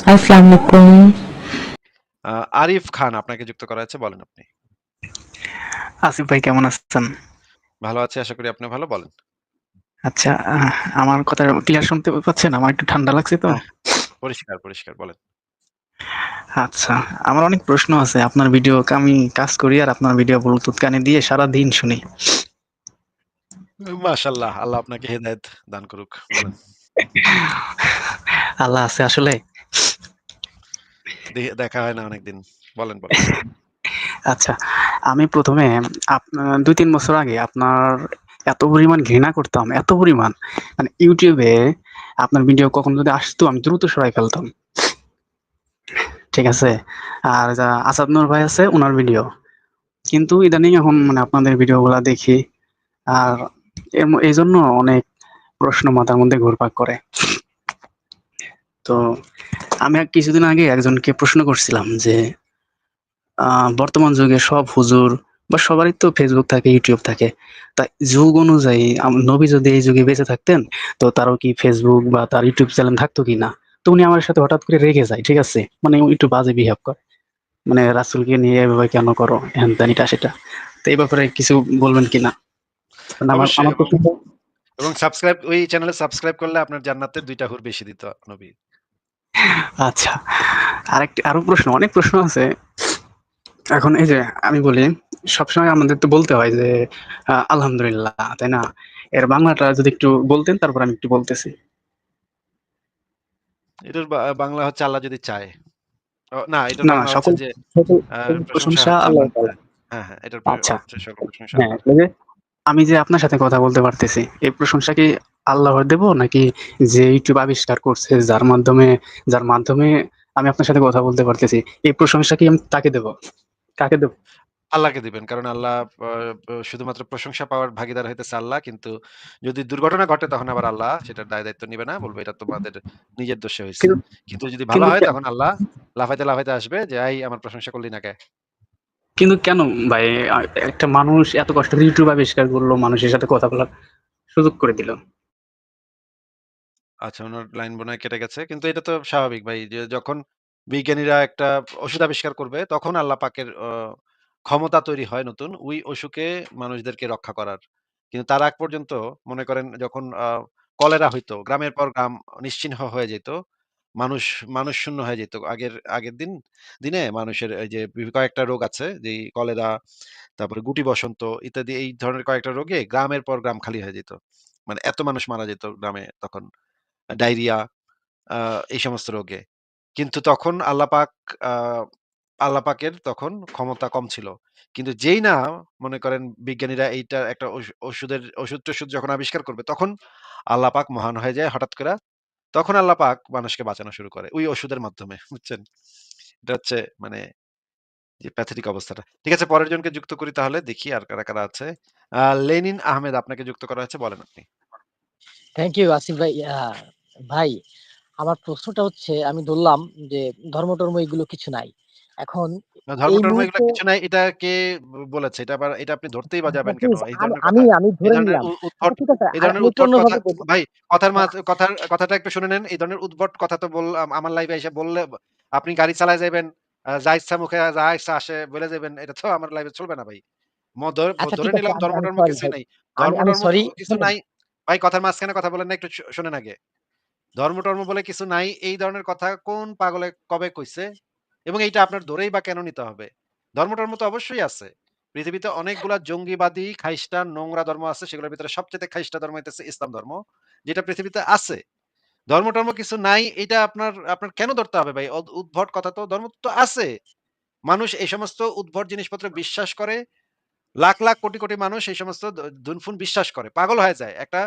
আসসালামু আলাইকুম। আ আরিফ খান আপনাকে যুক্ত করা হয়েছে। বলেন আপনি। আসিফ ভাই কেমন আছেন? ভালো আছি। আশা করি আপনিও ভালো। বলেন। আচ্ছা, আমার কথা ক্লিয়ার শুনতে পাচ্ছেন? আমার একটু ঠান্ডা লাগছে তো। হ্যাঁ, পরিষ্কার। বলেন। আচ্ছা, আমার অনেক প্রশ্ন আছে। আপনার ভিডিও আমি কাজ করি আর আপনার ভিডিও ব্লুটুথ কানে দিয়ে সারাদিন শুনি। মাশাআল্লাহ। আল্লাহ আপনাকে হেদায়েত দান করুক। বলেন। আল্লাহ আছে আসলে? দেখা হয় না অনেকদিন। বলেন। আচ্ছা, আমি ১ম এ ২-৩ বছর আগে আপনার এত পরিমাণ ঘৃণা করতাম, এত পরিমাণ মানে YouTube এ আপনার ভিডিও কখনো যদি আসতো আমি দ্রুত সরায় ফেলতাম। ঠিক আছে? আর আসাদ নূর ভাই আছে উনার ভিডিও। কিন্তু ইদানিং এখন মানে আপনাদের ভিডিওগুলা দেখি আর এইজন্য অনেক প্রশ্ন মাথার মধ্যে ঘুরপাক করে। তো আমি কিছুদিন আগে একজনকে প্রশ্ন করছিলাম যে বর্তমান যুগে সব হুজুর বা সবারই তো ফেসবুক থাকে, ইউটিউব থাকে। তা যুগ অনুযায়ী নবী যদি এই যুগে বেঁচে থাকতেন তো তারও কি ফেসবুক বা তার ইউটিউব চ্যানেল থাকতো কিনা? তো উনি আমার সাথে হঠাৎ করে রেগে যায়, ঠিক আছে? মানে ও একটু বাজে বিহেভ করে। মানে রাসূলকে নিয়ে এভাবে কেন করো? হ্যান-ত্যান এটা সেটা। তো এই ব্যাপারে কিছু বলবেন কিনা? কারণ আমার অবশ্যই আমার প্রশ্নটা এবং ওই চ্যানেলে সাবস্ক্রাইব করলে আপনার জান্নাতে ২ টা হুর বেশি দিত নবী। আচ্ছা। আরো প্রশ্ন, অনেক প্রশ্ন আছে। এখন এই যে আমি বলি, সবসময় আমাদের তো বলতে হয় যে আলহামদুলিল্লাহ, তাই না? এর বাংলাটা যদি একটু বলতেন তারপর আমি একটু বলতেছি। এটার বাংলা হচ্ছে আল্লাহ যদি চায়। না, এটার না, না বাংলা হচ্ছে সকল যে সকল আ সকল প্রশংসা প্রশংসা হচ্ছে আল্লাহ আল্লাহর। তাআলার। হ্যাঁ, এটার আচ্ছা। হচ্ছে সকল প্রশংসা হ্যাঁ, আল্লাহর। এই যে আমি যে আপনার সাথে কথা বলতে পারতেছি, এই প্রশংসা কি আল্লাহর দেব নাকি যে YouTube আবিষ্কার করছে যার মাধ্যমে আমি আপনার সাথে কথা বলতে পারতেছি, এই প্রশংসা কি আমি তাকে দেব? কাকে দেব? আল্লাহকে দিবেন। কারণ আল্লাহ আ শুধুমাত্র প্রশংসা পাওয়ার ভাগীদার হইতেছে আল্লাহ। কিন্তু যদি দুর্ঘটনা ঘটে তখন আবার আল্লাহ সেটার দায়-দায়িত্ব নিবে না। বলবে এটা তোমাদের নিজের দোষে হইছে। কিন্তু কিন্তু যদি ভালো কিন্তু হয় কে তখন আল্লাহ লাফাইতে আসবে যে, "এই আমার প্রশংসা করলি না কে?" কিন্তু কেন ভাই একটা মানুষ এত কষ্ট করে YouTube আবিষ্কার করলো, মানুষের সাথে কথা বলার সুযোগ করে দিল। আচ্ছা, উনার লাইন মনে হয় কেটে গেছে। কিন্তু এটা তো স্বাভাবিক ভাই যে যখন বিজ্ঞানীরা একটা ওষুধ আবিষ্কার করবে তখন আল্লাহ পাকের ক্ষমতা তৈরি হয় নতুন ওই অসুখে মানুষদেরকে রক্ষা করার। কিন্তু তার আগ পর্যন্ত মনে করেন যখন কলেরা হইতো, গ্রামের পর গ্রাম নিশ্চিহ্ন হয়ে যেত। মানুষ মানুষ শূন্য হয়ে যেত। আগের দিনে মানুষের এই যে কয়েকটা রোগ আছে যেই কলেরা, তারপরে গুটি বসন্ত ইত্যাদি এই ধরনের কয়েকটা রোগে গ্রামের পর গ্রাম খালি হয়ে যেত। মানে এত মানুষ মারা যেত গ্রামে তখন। ডায়রিয়া আ এই সমস্ত রোগে। কিন্তু তখন আ আল্লাহ পাকের তখন ক্ষমতা কম ছিল। কিন্তু যেই না মনে করেন বিজ্ঞানীরা এইটা একটা ওষুধ-টষুধ যখন আবিষ্কার করবে তখন আল্লাহ পাক মহান হয়ে যায় হঠাৎ করে। তখন আল্লাহ পাক মানুষকে বাঁচানো শুরু করে। ওই ওষুধের মাধ্যমে। বুঝছেন? এটা হচ্ছে মানে যে প্যাথেটিক অবস্থাটা। ঠিক আছে পরের জনকে যুক্ত করি তাহলে দেখি আর কারা আছে। লেনিন আহমেদ আপনাকে যুক্ত করা হয়েছে বলেন আপনি। থ্যাংক ইউ আসিফ ভাই। ভাই আমার প্রশ্নটা হচ্ছে আমি ধরলাম যে ধর্ম-টর্ম এগুলো কিছু নাই। এখন এই ধর্ম-টর্ম এগুলা মুহূর্তে কিছু নাই। এটা কে বলেছে? এটা আপনি ধরতেই বা আচ্ছা যাবেন কেন? প্লিজ এই আমি ধরনের আমি কথা আমি এই ধরে ধরনের নিলাম। আচ্ছা উদ্ভট ঠিক আছে এই আমি ধরনের একটু উদ্ভট কথা অন্যভাবে বলি। ভাই না কথাটা একটু শুনে নেন। এই ধরনের উদ্ভট কথা তো আমার লাইভে এসে বললে আপনি গাড়ি চালায় যাইবেন, যা ইচ্ছা মুখে যা ইচ্ছা আসে বলে যাইবেন। এটা তো আমার লাইভে চলবে না ভাই। আচ্ছা ধরে ঠিক আছে নিলাম আমি ধর্ম-টর্ম সরি কিছুই ভাই। নাই। আমি ধর্ম-টর্ম সরি কিছু শোনেন। নাই। ভাই কথার মাঝখানে কথা বলেন না একটু শোনেন আগে। ধর্ম-টর্ম বলে কিছু নাই। এই ধরনের কথা কোন পাগলে কবে কইছে? এবং এইটা আপনার ধরেই বা কেন নিতে হবে? ধর্ম-টর্ম তো অবশ্যই আছে। পৃথিবীতে অনেকগুলা জঙ্গিবাদী, খাইস্টান, নোংরা ধর্ম আছে। সেগুলোর ভিতরে সবচাইতে খাইস্টা ধর্ম হইতেছে ইসলাম ধর্ম। যেটা পৃথিবীতে আছে। ধর্ম-টর্ম কিছু নাই এটা আপনার কেন ধরতে হবে ভাই? উদ্ভট কথা তো ধর্ম তো আছে। মানুষ এই সমস্ত উদ্ভট জিনিসপত্র বিশ্বাস করে। লাখ কোটি মানুষ এই সমস্ত দুনফুন বিশ্বাস করে। পাগল হয়ে যায়। একটা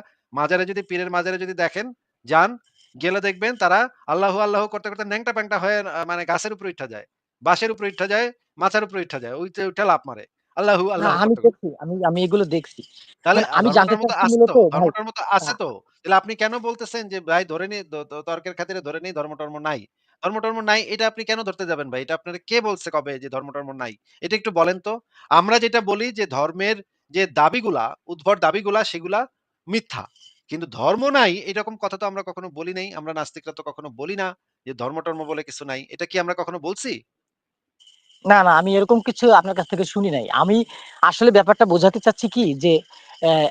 পীরের মাজারে যদি দেখেন, যান, গেলে দেখবেন তারা আল্লাহু করতে ন্যাংটা-প্যাংটা হয়ে মানে গাছের উপরে উইঠা যায়। বাঁশের উপরে উইঠা যায়, মাচার উপরে উইঠা যায়। উইঠা লাফ মারে। না আল্লাহু আমি করতে। দেখছি। আমি এগুলো দেখছি। তাহলে এখন আমি জানতে ধর্ম-টর্ম তো চাচ্ছি আছে মূলত তো। ভাই ধর্ম-টর্ম তো আ আছে তো। তাহলে আপনি কেন বলতেছেন যে ভাই ধরে নিই তর্কের খাতিরে ধরে নিই ধর্ম-টর্ম নাই। ধর্ম-টর্ম নাই এটা আপনি কেন ধরতে যাবেন ভাই? এটা আপনারে কে বলছে কবে যে ধর্ম-টর্ম নাই? এটা একটু বলেন তো। আমরা যেটা বলি যে ধর্মের যে দাবিগুলা, উদ্ভট দাবিগুলা সেগুলা মিথ্যা। কিন্তু ধর্ম নাই এরকম কথা তো আমরা কখনো বলি নাই। আমরা নাস্তিকরা তো কখনো বলি না যে ধর্ম-টর্ম বলে কিছু নাই। এটা কি আমরা কখনো বলছি? না, না, আমি এরকম কিছু আপনার কাছ থেকে শুনি নাই। আমি আসলে ব্যাপারটা বোঝাতে চাচ্ছি কি যে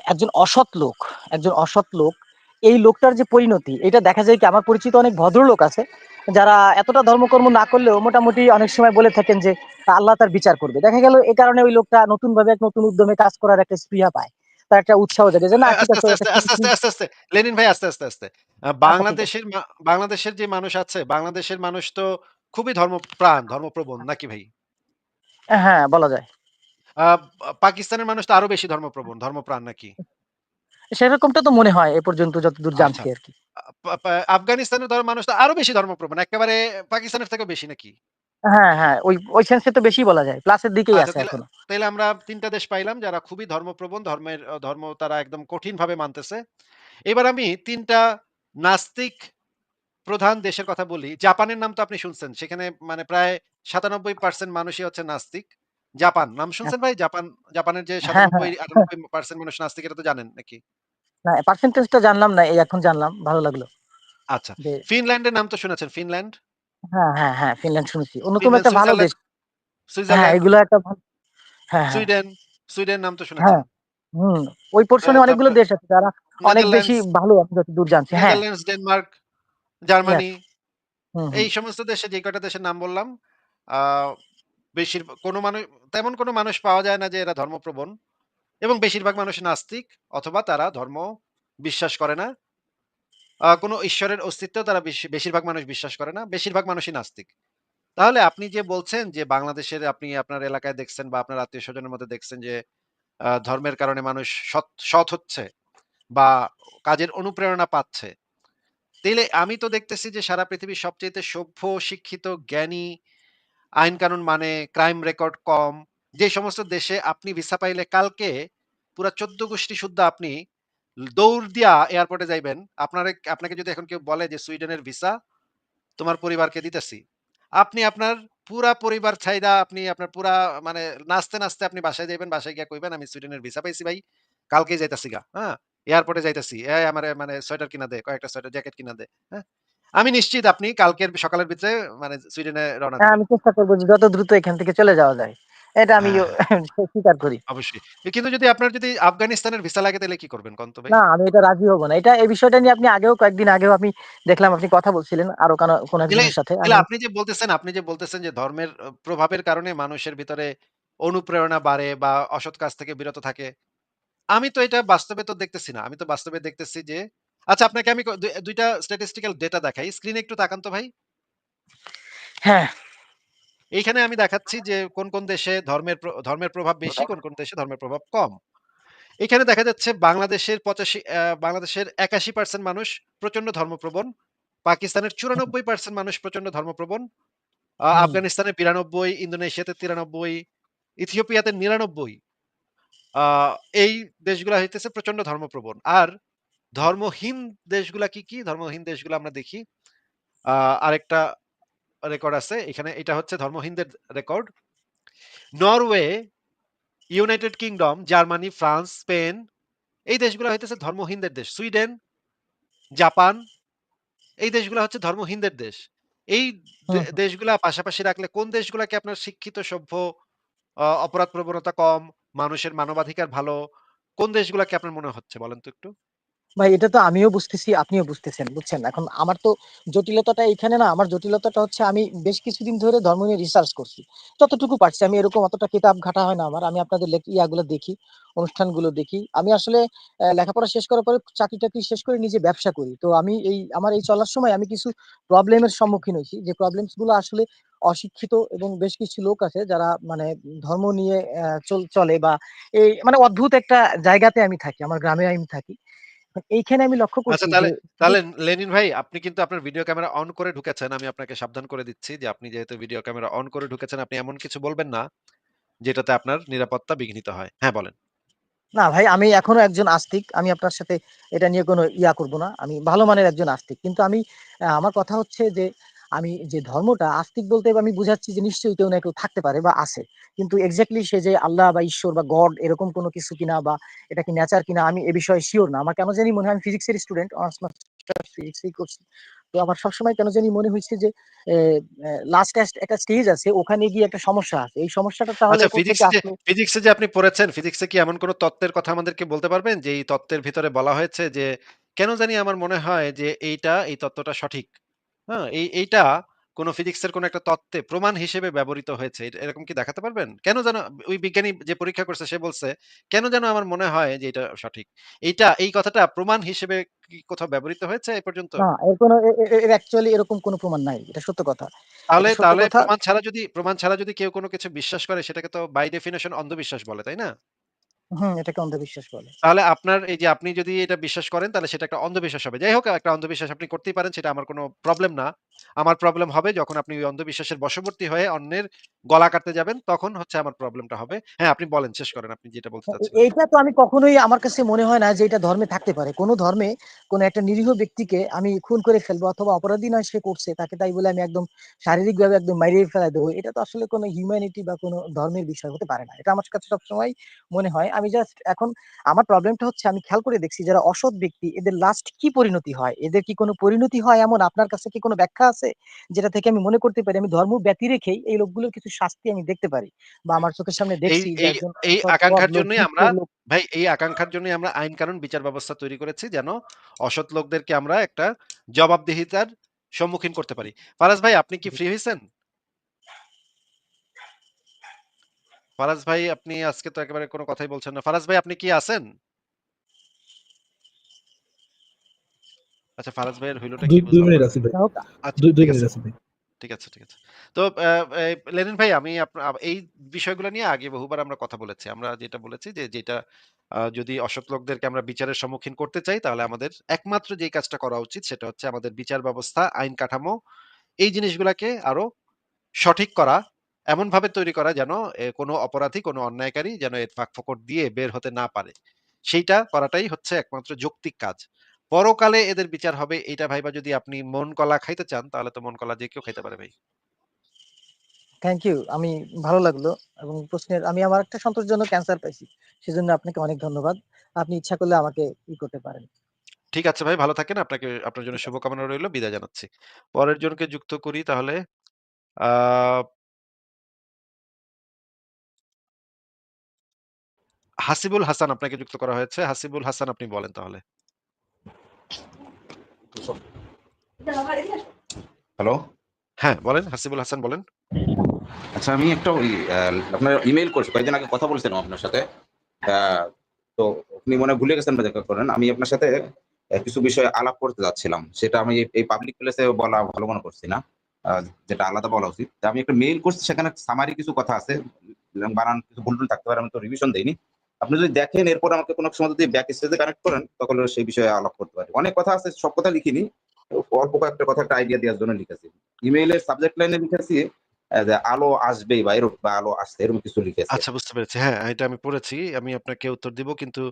একজন অসৎ লোক, একজন অসৎ লোক, এই লোকটার যে পরিণতি এটা দেখা যায় কি আমার পরিচিত অনেক ভদ্রলোক আছে যারা এতটা ধর্মকর্ম না করলেও মোটামুটি অনেক সময় বলে থাকেন যে আল্লাহ তার বিচার করবে। দেখা গেল এ কারণে ওই লোকটা নতুনভাবে এক নতুন উদ্যমে কাজ করার একটা স্পৃহা পায়। তার একটা উৎসাহ জাগে যে না ঠিক আস্তে, আছে আস্তে, ও একটা আস্তে, আস্তে, আস্তে, আস্তে, আস্তে। লেনিন ভাই আস্তে, আস্তে, আস্তে। আচ্ছা ঠিক আছে। বাংলাদেশের যে মানুষ আছে, বাংলাদেশের মানুষ তো খুবই ধর্মপ্রাণ, ধর্মপ্রবণ নাকি ভাই? হ্যাঁ, বলা যায়। আ পাকিস্তানের মানুষ তো আরো বেশি ধর্মপ্রবণ, ধর্মপ্রাণ নাকি? সেরকমটা তো মনে হয় এ পর্যন্ত যতদূর আচ্ছা। জানছি আরকি। আ পা পা আফগানিস্তানের মানুষ তো আরো বেশি ধর্মপ্রবণ। একেবারে পাকিস্তানের থেকেও বেশি নাকি? হ্যাঁ, হ্যাঁ, ওই সেন্সে তো বেশি বলা যায়। প্লাসের দিকেই আচ্ছা আছে তাইলে এখনো। তাইলে আমরা ৩ টা দেশ পাইলাম যারা খুবই ধর্মপ্রবণ, ধর্ম তারা একদম কঠিনভাবে মানতেছে। এবার আমি ৩ টা নাস্তিক প্রধান দেশের কথা বলি। জাপানের নাম তো আপনি শুনছেন। সেখানে মানে প্রায় ৯৭% মানুষই হচ্ছে নাস্তিক। জাপান নাম শুনছেন ভাই? জাপানের যে হ্যাঁ, হ্যাঁ। ৯৭-৯৮% মানুষ নাস্তিক এটা তো জানেন নাকি? না পার্সেন্টেজটা জানলাম না। এই এখন জানলাম। ভালো লাগলো। আচ্ছা। যে ফিনল্যান্ডের নাম তো শুনেছেন, ফিনল্যান্ড? হ্যাঁ, হ্যাঁ, হ্যাঁ, ফিনল্যান্ড শুনেছি। অন্যতম ফিনল্যান্ড, একটা ভালো দেশ। হ্যাঁ, সুইজারল্যান্ড, এগুলো একটা হ্যাঁ, হ্যাঁ, সুইডেন, সুইডেন নাম তো শুনেছেন। হ্যাঁ। হুম। ওই পোরশনে অনেকগুলো তারপর দেশ আছে যারা অনেক বেশি নেদারল্যান্ডস, ভালো আমি যতদূর জানছি। হ্যাঁ, ডেনমার্ক, ইয়েস। জার্মানি হুম, হুম, এই সমস্ত দেশে যে কয়টা দেশের নাম বললাম, আ কোনো তেমন কোনো মানুষ পাওয়া যায় না যে এরা ধর্মপ্রবণ এবং বেশিরভাগ মানুষ নাস্তিক অথবা তারা ধর্ম বিশ্বাস করে না। কোনো ঈশ্বরের অস্তিত্বেও তারা বেশিরভাগ মানুষ বিশ্বাস করে না। বেশিরভাগ মানুষই নাস্তিক। তাহলে আপনি যে বলছেন যে বাংলাদেশের আপনি আপনার এলাকায় দেখছেন বা আপনার আত্মীয়স্বজনের মধ্যে দেখছেন যে ধর্মের কারণে মানুষ সৎ হচ্ছে বা কাজের অনুপ্রেরণা পাচ্ছে। তাইলে আমি তো দেখতেছি যে সারা পৃথিবীর সবচাইতে সভ্য, শিক্ষিত, জ্ঞানী, আইন কানুন মানে, ক্রাইম রেকর্ড কম, যে সমস্ত দেশে আপনি ভিসা পাইলে কালকে পুরা ১৪ গোষ্ঠী সুদ্ধা আপনি দৌড় দিয়া এয়ারপোর্টে যাইবেন। আপনাকে যদি এখন কেউ বলে যে সুইডেনের ভিসা তোমার পরিবারকে দিতেছি। আপনি আপনার পুরা পরিবার ছাইড়া আপনি আপনার পুরা মানে নাচতে, নাচতে আপনি বাসায় যাইবেন। বাসায় গিয়া কইবেন, "আমি সুইডেনের ভিসা পাইছি ভাই। কালকেই যাইতাছি গা।" হ্যাঁ? এয়ারপোর্টে যাইতাছি। "এই আমারে মানে সোয়েটার কিনা দে, কয়েকটা সোয়েটার জ্যাকেট কিনা দে।" হ্যাঁ? আমি নিশ্চিত আপনি কালকের সকালের ভিতরে মানে সুইডেনে রওনা হ্যাঁ, দিবেন। আমি চেষ্টা করব যে যত দ্রুত এখান থেকে চলে যাওয়া যায়। এটা হ্যাঁ, আমিও হ্যাঁ, স্বীকার করি। অবশ্যই। কিন্তু যদি আপনার আফগানিস্তানের ভিসা লাগে তাইলে কি করবেন কন তো ভাই? না, আমি এটা রাজি হব না। এই বিষয়টা নিয়ে আপনি আগেও কয়েকদিন আগেও আমি দেখলাম আপনি কথা বলছিলেন আরো কোন তাইলে একজনের সাথে। তাইলে আমি আপনি যে বলতেছেন যে ধর্মের প্রভাবের কারণে মানুষের ভিতরে অনুপ্রেরণা বাড়ে বা অসৎ কাজ থেকে বিরত থাকে। আমি তো এটা বাস্তবে তো দেখতেছি না। আমি তো বাস্তবে দেখতেছি যে আচ্ছা আপনাকে আমি ২ টা স্ট্যাটিস্টিক্যাল ডেটা দেখাই। স্ক্রিনে একটু তাকান তো ভাই। হ্যাঁ, এইখানে আমি দেখাচ্ছি যে কোন দেশে ধর্মের প্রভাব বেশি, কোন দেশে ধর্মের প্রভাব কম। এখানে দেখা যাচ্ছে বাংলাদেশের ৮১% মানুষ প্রচন্ড ধর্মপ্রবণ। পাকিস্তানের ৯৪% মানুষ প্রচন্ড ধর্মপ্রবণ। হুম, আফগানিস্তানে ৯২, ইন্দোনেশিয়াতে ৯৩, ইথিওপিয়াতে ৯৯। আ এই দেশগুলা হইতেছে প্রচন্ড ধর্মপ্রবণ। আর ধর্মহীন দেশগুলা কি? ধর্মহীন দেশগুলা আমরা দেখি। আ আরেকটা রেকর্ড আছে। এটা হচ্ছে ধর্মহীনদের record. Norway, United Kingdom, Germany, France, Spain এই দেশগুলা হইতেছে ধর্মহীনদের দেশ। সুইডেন, জাপান এই দেশগুলা হচ্ছে ধর্মহীনদের দেশ। এই হুম, হুম। দেশগুলা পাশাপাশি রাখলে কোন দেশগুলাকে আপনার শিক্ষিত, সভ্য, অপরাধ প্রবণতা কম, মানুষের মানবাধিকার ভালো, কোন দেশগুলাকে আপনার মনে হচ্ছে বলেন তো একটু? ভাই এটা তো আমিও বুঝতেছি, আপনিও বুঝতেছেন, বুঝছেন? এখন আমার তো জটিলতাটা এখানে না, আমার জটিলতাটা হচ্ছে আমি বেশ কিছুদিন ধরে ধর্ম নিয়ে রিসার্চ করছি। যতটুকু পারছি আমি এরকম অতটা কিতাব ঘাঁটা হয় না আমার। আমি আপনাদের ইয়াগুলো দেখি, অনুষ্ঠানগুলো দেখি। আমি আসলে লেখাপড়া শেষ করার পরে চাকরি-টাকরি শেষ করে নিজে ব্যবসা করি। তো আমি আমার এই চলার সময় আমি কিছু প্রবলেমের সম্মুখীন হইছি। যে প্রবলেমস গুলো আসলে অশিক্ষিত এবং বেশ কিছু লোক আছে যারা মানে ধর্ম নিয়ে চলে বা এই মানে অদ্ভুত একটা জায়গাতে আমি থাকি। আমার গ্রামে আমি থাকি। এইখানে আমি লক্ষ্য আচ্ছা করছি যে তাহলে তাহলে লেনিন ভাই আপনি কিন্তু আপনার ভিডিও ক্যামেরা অন করে ঢুকেছেন। আমি আপনাকে সাবধান করে দিচ্ছি যে আপনি যেহেতু ভিডিও ক্যামেরা অন করে ঢুকেছেন আপনি এমন কিছু বলবেন না যেটাতে আপনার নিরাপত্তা বিঘ্নিত হয়। হ্যাঁ বলেন। না ভাই আমি এখনো একজন আস্তিক। আমি আপনার সাথে এটা নিয়ে কোনো করব না। আমি ভালো মানের একজন আস্তিক। কিন্তু আমি আমার কথা হচ্ছে যে আমি যে ধর্মটা আস্তিক বলতে আমি বুঝাচ্ছি যে নিশ্চয়ই কেউ না কেউ থাকতে পারে বা আছে। কিন্তু এক্সাক্টলি সে যে আল্লাহ বা ঈশ্বর বা গড এরকম কোনো কিছু কিনা বা এটা কি নেচার কিনা আমি এ বিষয়ে সিওর না। আমার কেন জানি মনে হয় আমি ফিজিক্সের স্টুডেন্ট, অনার্স এই করছি। তো আমার সবসময় কেন জানি মনে হইছে যে এ এ লাস্ট একটা স্টেজ আছে, ওখানে গিয়ে একটা সমস্যা আছে। এই সমস্যাটা তাহলে আচ্ছা, কোত্থেকে আসলো? ফিজিক্সে যে আপনি পড়েছেন, ফিজিক্সে কি এমন কোন তত্ত্বের কথা আমাদেরকে বলতে পারবেন? যে এই তত্ত্বের ভিতরে বলা হয়েছে যে, কেন জানি আমার মনে হয় যে এই তত্ত্বটা সঠিক। হ্যাঁ? এইটা কোন ফিজিক্সের কোন একটা তত্ত্বে প্রমাণ হিসেবে ব্যবহৃত হয়েছে। এরকম কি দেখাতে পারবেন? কেন যেন ওই বিজ্ঞানী যে পরীক্ষা করছে সে বলছে, "কেন যেন আমার মনে হয় যে এটা সঠিক।" এই কথাটা প্রমাণ হিসেবে কি কোথাও ব্যবহৃত হয়েছে এ পর্যন্ত? না, এর কোনো এ এ এর অ্যাকচুয়ালি এরকম কোনো প্রমাণ নাই। এটা সত্য কথা। তাহলে এটা সত্য তাহলে কথা। প্রমাণ ছাড়া যদি কেউ কোন কিছু বিশ্বাস করে সেটাকে তো বাই ডেফিনিশন অন্ধবিশ্বাস বলে, তাই না? হুম, এটাকে অন্ধবিশ্বাস বলে। তাহলে আপনার এই যে আপনি যদি এটা বিশ্বাস করেন তাহলে সেটা একটা অন্ধবিশ্বাস হবে। যাই হোক একটা অন্ধবিশ্বাস আপনি করতেই পারেন সেটা আমার কোনো প্রবলেম না। আমার প্রবলেম হবে যখন আপনি ওই অন্ধবিশ্বাসের বশবর্তী হয়ে অন্যের গলা কাটতে যাবেন তখন হচ্ছে আমার প্রবলেমটা হবে। হ্যাঁ, আপনি বলেন শেষ করেন আপনি যেটা বলতে চাচ্ছিলেন। এইটা তো আমি কখনোই আমার কাছে মনে হয় না যে এটা ধর্মে থাকতে পারে। কোন ধর্মে কোন একটা নিরীহ ব্যক্তিকে আমি খুন করে ফেলবো অথবা অপরাধী নয় সে করছে, তাকে তাই বলে আমি একদম শারীরিকভাবে একদম মাইরে ফেলাই দেবো। এটা তো আসলে কোন হিউম্যানিটি বা কোন ধর্মের বিষয় হতে পারে না। এটা আমার কাছে সবসময় মনে হয়। আমি জাস্ট এখন আমার প্রবলেমটা হচ্ছে আমি খেয়াল করে দেখছি যারা অসৎ ব্যক্তি এদের লাস্ট কি পরিণতি হয়? এদের কি কোন পরিণতি হয় এমন আপনার কাছে কি কোন ব্যাখ্যা আছে? যেটা থেকে আমি মনে করতে পারি আমি ধর্ম ব্যতি রেখেই এই লোকগুলোর কিছু শাস্তি আমি দেখতে পারি। বা আমার চোখের সামনে এই দেখছি যে এই একজন এই অসৎ সৎ আকাঙ্খার লোক, জন্যই আমরা ঘুষখোর লোক। ভাই এই আকাঙ্খার জন্যই আমরা আইন কানুন বিচার ব্যবস্থা তৈরি করেছি যেন অসৎ লোকদেরকে আমরা একটা জবাবদিহিতার সম্মুখীন করতে পারি। ফারাজ ভাই আপনি কি ফ্রি হইছেন? ফারাজ ভাই আপনি আজকে তো একেবারে কোন কথাই বলছেন না। ফারাজ ভাই আপনি কি আছেন? আচ্ছা ফারাজ ভাইয়ের হইলটা কি ২ বুঝলাম না। মিনিট আছি ভাই। যাই হোক, আচ্ছা ২ ঠিক মিনিট আছে। আছে ভাই। ঠিক আছে, ঠিক আছে। তো লেনিন ভাই আমি এই বিষয়গুলো নিয়ে আগে বহুবার আমরা কথা বলেছি। আমরা যেটা বলেছি যে যেটা যদি অসৎ লোকদেরকে আমরা বিচারের সম্মুখীন করতে চাই তাহলে আমাদের একমাত্র যেই কাজটা করা উচিত সেটা হচ্ছে আমাদের বিচার ব্যবস্থা, আইন কাঠামো এই জিনিসগুলাকে আরো সঠিক করা, এমনভাবে তৈরি করা যেন কোনো অপরাধী, কোনো অন্যায়কারী যেন এর ফাঁক-ফোকর দিয়ে বের হতে না পারে। সেইটা করাটাই হচ্ছে একমাত্র যৌক্তিক কাজ। পরকালে এদের বিচার হবে এইটা ভাইবা যদি আপনি মন কলা খাইতে চান তাহলে তো মন কলা যে কেউ খাইতে পারে ভাই। Thank you. আমি ভালো লাগলো এবং প্রশ্নের আমি আমার একটা সন্তোষজনক অ্যান্সার পাইছি। সেজন্য আপনাকে অনেক ধন্যবাদ। আপনি ইচ্ছা করলে আমাকে করতে পারেন। ঠিক আছে ভাই ভালো থাকেন। আপনার জন্য ঠিক আছে। শুভকামনা রইলো। বিদায় জানাচ্ছি। পরের জনকে যুক্ত করি তাহলে। আ হাসিবুল হাসান আপনাকে যুক্ত করা হয়েছে। হাসিবুল হাসান আপনি বলেন তাহলে। হ্যালো। হ্যাঁ, বলেন হাসিবুল হাসান বলেন। আচ্ছা আমি একটা ওই আপনার ইমেইল করছি। কয়েকদিন আগে কথা বলছিলাম আপনার সাথে। আ তো আপনি মনে হয় ভুলে গেছেন বা দেখা করেন। আমি আপনার সাথে কিছু বিষয়ে আলাপ করতে যাচ্ছিলাম। সেটা আমি এই পাবলিক প্লেসে বলা ভালো মনে করছি না। আ যেটা আলাদা বলা উচিত। তো আমি একটা মেইল করছি সেখানে সামারি কিছু কথা আছে। বানান কিছু ভুল-টুল থাকতে পারে। আমি তো রিভিশন দেইনি। আপনি যদি দেখেন এরপর আমাকে কোনো সময় যদি ব্যাক স্টেজে কানেক্ট করেন তখন সেই বিষয়ে আলাপ করতে পারি। অনেক কথা আছে সব কথা লিখিনি। অল্প কয়েকটা কথা একটা আইডিয়া দেওয়ার জন্য লিখেছি। ইমেইলের সাবজেক্ট লাইনে লিখেছি যে আলো আসবেই বা বা আলো আসছে এরকম কিছু লিখেছি। আচ্ছা বুঝতে পেরেছি। হ্যাঁ, এটা আমি পড়েছি। আমি আপনাকে উত্তর দিব কিন্তু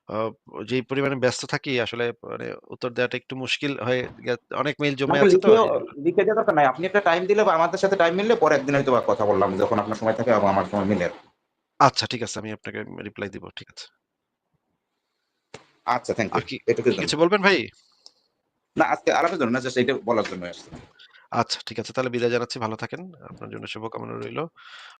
আ যেই পরিমাণে ব্যস্ত থাকি আসলে মানে উত্তর দেওয়াটা একটু মুশকিল হয়ে অনেক মেইল জমে আমাকে আছে তো লিখেও এইজন্য। লিখে দেওয়ার দরকার নাই। আপনি একটা টাইম দিলে বা আমাদের সাথে টাইম মিললে পরে একদিন হয়তোবা কথা বললাম যখন আপনার সময় থাকে এবং আমার সময় মিলে। আচ্ছা ঠিক আছে আমি আপনাকে রিপ্লাই দিব। ঠিক আছে। আচ্ছা থ্যাংক ইউ। আর কি, এটুকুর কি জন্য। কিছু বলবেন ভাই? না আজকে আলাপের জন্য না জাস্ট এইটা বলার জন্য আসছি। আচ্ছা ঠিক আছে তাহলে বিদায় জানাচ্ছি। ভালো থাকেন। আপনার জন্য শুভকামনা রইলো।